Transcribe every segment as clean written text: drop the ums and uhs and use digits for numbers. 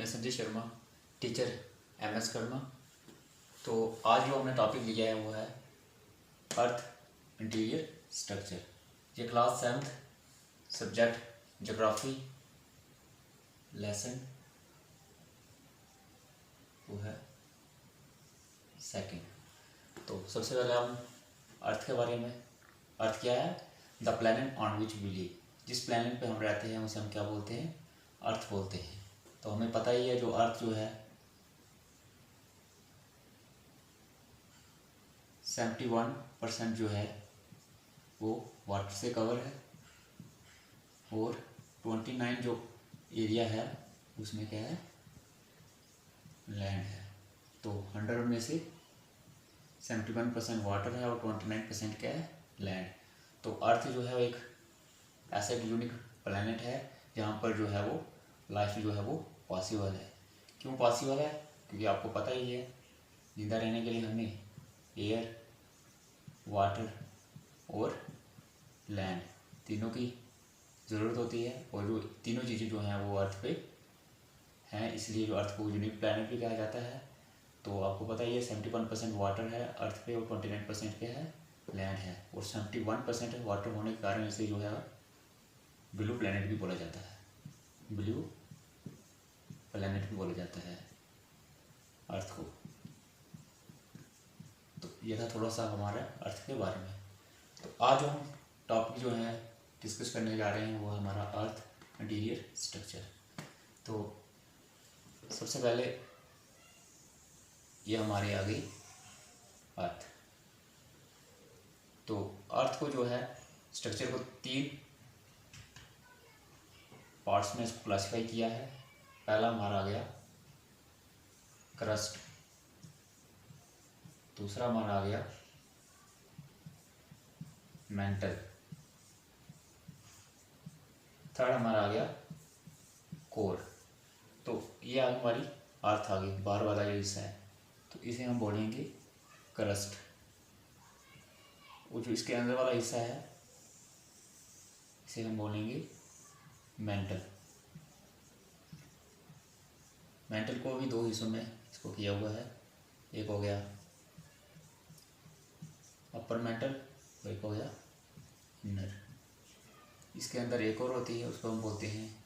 मैं Sanjay Sharma, teacher MS Karma. तो आज जो हमने टॉपिक लिया है वो है अर्थ इंटीरियर स्ट्रक्चर। ये class 7th subject geography lesson वो है सेकंड। तो सबसे पहले हम अर्थ के बारे में, अर्थ क्या है? The planet on which we live. जिस प्लैनेट पे हम रहते हैं उसे हम क्या बोलते हैं? अर्थ बोलते हैं। तो हमें पता ही है जो अर्थ जो है 71% जो है वो वाटर से कवर है और 29 जो एरिया है उसमें क्या है? लैंड है। तो 100 में से 71% वाटर है और 29% क्या है? लैंड। तो अर्थ जो है एक ऐसा एक यूनिक प्लैनेट है जहाँ पर जो है वो लाइफ जो है वो पॉसिबल है। क्यों पॉसिबल है? क्योंकि आपको पता ही है जिंदा रहने के लिए हमें एयर, वाटर और लैंड तीनों की ज़रूरत होती है और जो तीनों चीज़ें जो हैं वो अर्थ पे हैं, इसलिए जो अर्थ को यूनिक प्लैनेट भी कहा जाता है। तो आपको पता ही है 71% वाटर है अर्थ पे और 29% क्या है? लैंड है। और 71% वाटर होने के कारण इसे जो है ब्लू प्लैनेट भी बोला जाता है। ब्लू प्लैनेट भी बोला जाता है अर्थ को। तो ये था थोड़ा सा हमारा अर्थ के बारे में। तो आज जो हम टॉपिक जो है डिस्कस करने जा रहे हैं वो हमारा अर्थ इंटीरियर स्ट्रक्चर। तो सबसे पहले ये हमारे आ गई अर्थ। तो अर्थ को जो है स्ट्रक्चर को 3 पार्ट्स में इसको क्लासिफाई किया है। पहला हमारा आ गया क्रस्ट, दूसरा हमारा आ गया मेंटल, थर्ड हमारा आ गया कोर। तो ये हमारी अर्थ आ गई, बाहर वाला जो हिस्सा है। तो इसे हम बोलेंगे क्रस्ट। वो जो इसके अंदर वाला हिस्सा है इसे हम बोलेंगे मेंटल। मेंटल को भी 2 हिस्सों में इसको किया हुआ है। एक हो गया अपर मेंटल और एक हो गया इनर। इसके अंदर एक और होती है, उसको हम बोलते हैं,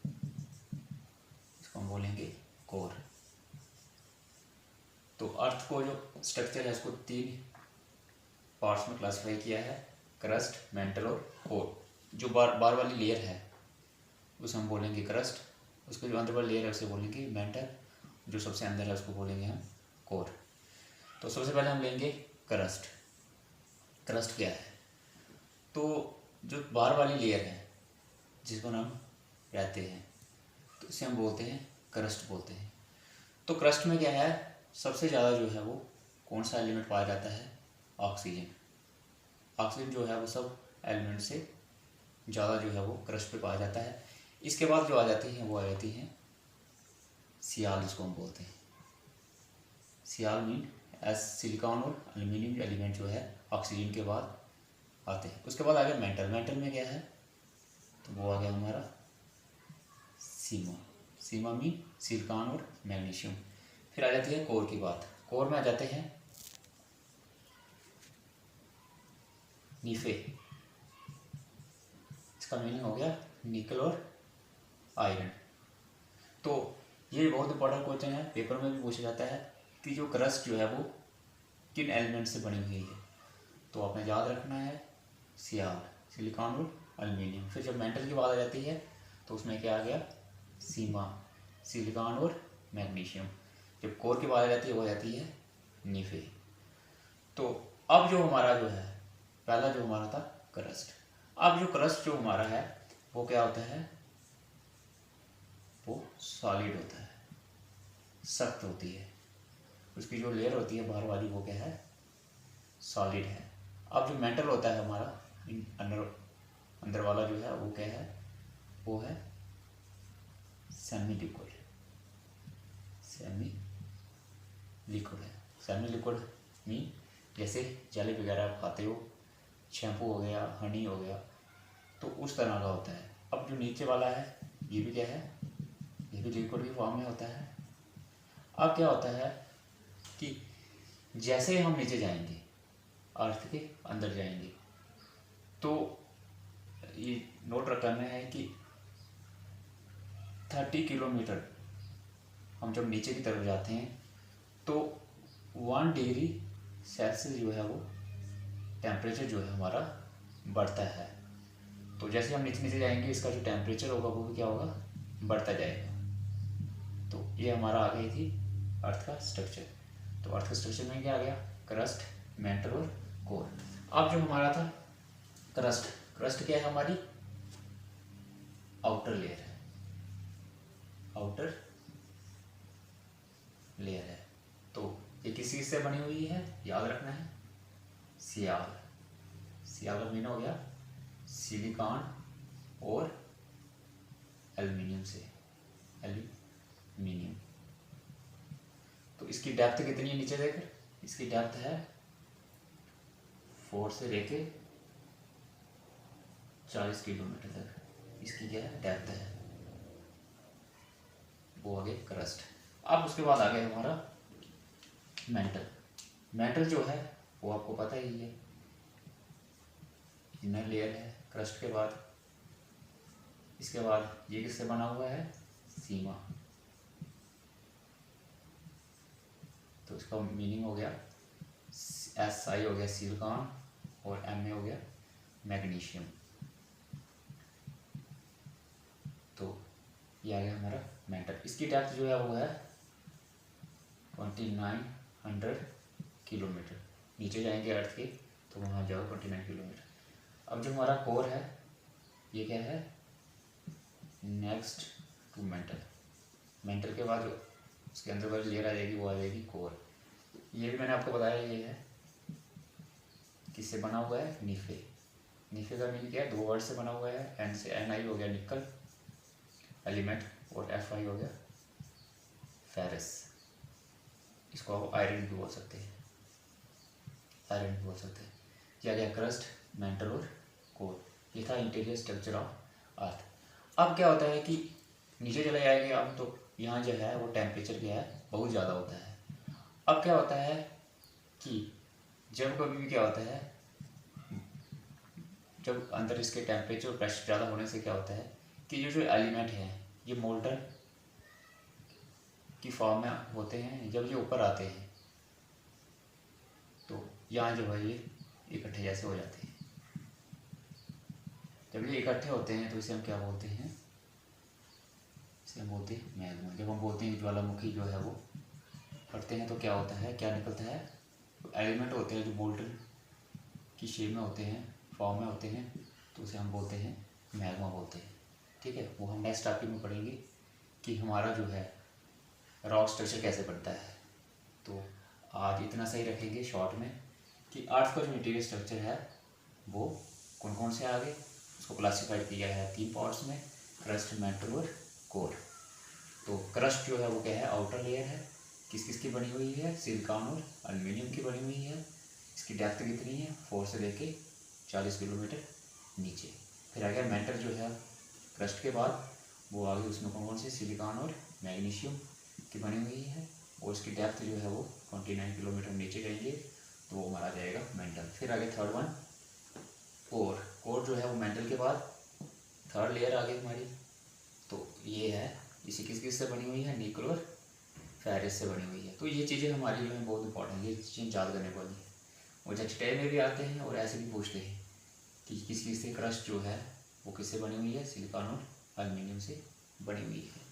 इसको हम बोलेंगे कोर। तो अर्थ को जो स्ट्रक्चर है इसको 3 पार्ट्स में क्लासिफाई किया है, क्रस्ट, मेंटल और कोर। जो बाहर वाली लेयर है उसे हम बोलेंगे क्रस्ट, उसके जो अंदर वाली लेयर है उसे बोलेंगे मेंटल, जो सबसे अंदर है उसको बोलेंगे हम कोर। तो सबसे पहले हम लेंगे क्रस्ट। क्रस्ट क्या है? तो जो बाहर वाली लेयर है जिस पर हम रहते हैं तो इसे हम बोलते हैं क्रस्ट बोलते हैं। तो क्रस्ट में क्या है? सबसे ज़्यादा जो है वो कौन सा एलिमेंट पाया जाता है? ऑक्सीजन। ऑक्सीजन जो है वो सब एलिमेंट से ज़्यादा जो है वो क्रस्ट पे पाया जाता है। इसके बाद जो आ जाती हैं वो आ जाती हैं सियाल, जिसको हम बोलते हैं सियाल। मीन एस सिलिकॉन और एल्यूमिनियम एलिमेंट जो है ऑक्सीजन के बाद आते हैं। उसके बाद आ गया मेंटल। मेंटल में क्या है? तो वो आ गया हमारा सीमा। सीमा मीन सिलिकॉन और मैग्नीशियम। फिर आ जाती है कोर की बात। कोर में आ जाते हैं नीफे। इसका मीनिंग हो गया निकल और आयरन। तो ये बहुत इंपॉर्टेंट क्वेश्चन है, पेपर में भी पूछा जाता है कि जो क्रस्ट जो है वो किन एलिमेंट से बनी हुई है। तो आपने याद रखना है सियाल, सिलिकॉन और एल्यूमिनियम। फिर जब मेंटल की बात आ जाती है तो उसमें क्या आ गया? सीमा, सिलिकॉन और मैग्नीशियम। जब कोर की बात आ जाती है वो आ जाती है नीफे। तो अब जो हमारा जो है पहला जो हमारा था क्रस्ट। अब जो क्रस्ट जो हमारा है वो क्या होता है? वो सॉलिड होता है, सख्त होती है। उसकी जो लेयर होती है बाहर वाली वो क्या है? सॉलिड है। अब जो मेंटल होता है हमारा अंदर वाला जो है वो क्या है? वो है सेमी लिक्विड। सेमी लिक्विड है। सेमी लिक्विड मीन जैसे जेली वगैरह आप खाते हो, शैम्पू हो गया, हनी हो गया, तो उस तरह का होता है। अब जो नीचे वाला है ये भी क्या है? ये भी लिक्विड की फॉर्म में होता है अब क्या होता है कि जैसे हम नीचे जाएंगे, अर्थ के अंदर जाएंगे, तो ये नोट रखना है कि 30 किलोमीटर हम जब नीचे की तरफ जाते हैं तो 1 डिग्री सेल्सियस जो है वो टेम्परेचर जो है हमारा बढ़ता है। तो जैसे हम नीचे नीचे जाएंगे इसका जो टेम्परेचर होगा वो भी क्या होगा, बढ़ता जाएगा। तो ये हमारा आ गई थी अर्थ का स्ट्रक्चर। तो अर्थ के स्ट्रक्चर में क्या आ गया, क्रस्ट, मेंटल और कोर। अब जो हमारा था क्रस्ट, क्रस्ट क्या है, हमारी आउटर लेयर है, आउटर लेयर है। तो ये किस चीज से बनी हुई है, याद रखना है, सियाल। सियाल का मीन हो गया सिलिकॉन और एल्युमिनियम से, एल्युमिनियम। तो इसकी डेप्थ कितनी है नीचे देखकर, इसकी डेप्थ है 4 से लेके 40 किलोमीटर तक इसकी क्या है, डेप्थ है। वो आ गया क्रस्ट। अब उसके बाद आ गया हमारा मेंटल। मेंटल जो है वो आपको पता ही है, इनर लेयर है क्रस्ट के बाद। इसके बाद ये किससे बना हुआ है, सीमा। तो इसका मीनिंग हो गया SI हो गया सिलिकॉन और Ma हो गया मैग्नीशियम। तो ये आ गया हमारा मेंटल। इसकी डेप्थ जो है वो है 2900 किलोमीटर। नीचे जाएंगे अर्थ के तो वहाँ जाओ 29 किलोमीटर। अब जो हमारा कोर है ये क्या है, नेक्स्ट टू मेंटल। मेंटल के बाद जो उसके अंदर वाली लेयर आ जाएगी वो आ जाएगी कोर। ये भी मैंने आपको बताया, ये है किससे बना हुआ है, निफे। निफे का मीनिंग क्या है, 2 वर्ड से बना हुआ है। N से Ni हो गया निकल एलिमेंट और Fi हो गया फेरस। इसको आप आयरन भी बोल सकते हैं, आयरन भी बोल सकते हैं। ये आ गया क्रस्ट, मेंटल और कोर। ये था इंटीरियर स्ट्रक्चर ऑफ अर्थ। अब क्या होता है कि नीचे चले जाएंगे हम तो यहाँ जो है वो टेम्परेचर क्या है, बहुत ज़्यादा होता है। अब क्या होता है कि जब कभी भी क्या होता है, जब अंदर इसके टेम्परेचर और प्रेशर ज़्यादा होने से क्या होता है कि ये जो एलिमेंट है ये मोल्टन की फॉर्म में होते हैं। जब ये ऊपर आते हैं तो यहाँ जो है ये इकट्ठे जैसे हो जाते हैं। जब ये इकट्ठे होते हैं तो इसे हम क्या बोलते हैं, इसे हम बोलते हैं मैग्मा। जब हम बोलते हैं ज्वालामुखी जो है वो फटते हैं तो क्या होता है, क्या निकलता है, एलिमेंट होते हैं जो मोल्टन की शेप में होते हैं, फॉर्म में होते हैं, तो उसे हम बोलते हैं मैग्मा बोलते हैं। ठीक है, वो हम नेक्स्ट टॉपिक में पढ़ेंगे कि हमारा जो है रॉक स्ट्रक्चर कैसे बनता है। तो आज इतना सही रखेंगे शॉर्ट में कि अर्थ का जो इंटीरियर स्ट्रक्चर है वो कौन कौन से आगे उसको क्लासीफाइड किया है 3 पार्ट्स में, क्रस्ट, मेंटल और कोर। तो क्रस्ट जो है वो क्या है, आउटर लेयर है, किस किस की बनी हुई है, सिलिकॉन और एल्युमिनियम की बनी हुई है। इसकी डेप्थ कितनी है, 4 से लेके 40 किलोमीटर नीचे। फिर आ गया मेंटल जो है क्रस्ट के बाद, वो आगे उसमें कौन कौन से, सिलिकॉन और मैग्नीशियम की बनी हुई है, और उसकी डेप्थ जो है वो 29 किलोमीटर नीचे जाएंगे तो वो हमारा जाएगा मेंटल। फिर आगे थर्ड वन कोर। कोर जो है वो मेंटल के बाद थर्ड लेयर आ गई हमारी। तो ये है, इसी किस किस से बनी हुई है, निकल और फेरस से बनी हुई है। तो ये चीज़ें हमारी जो है बहुत इंपॉर्टेंट है, ये चीज़ें याद करने वाली है। और जैसे में भी आते हैं और ऐसे भी पूछते हैं कि किस किस से क्रस्ट जो है वो किससे बनी हुई है, सिलिकॉन और एल्युमिनियम से बनी हुई है।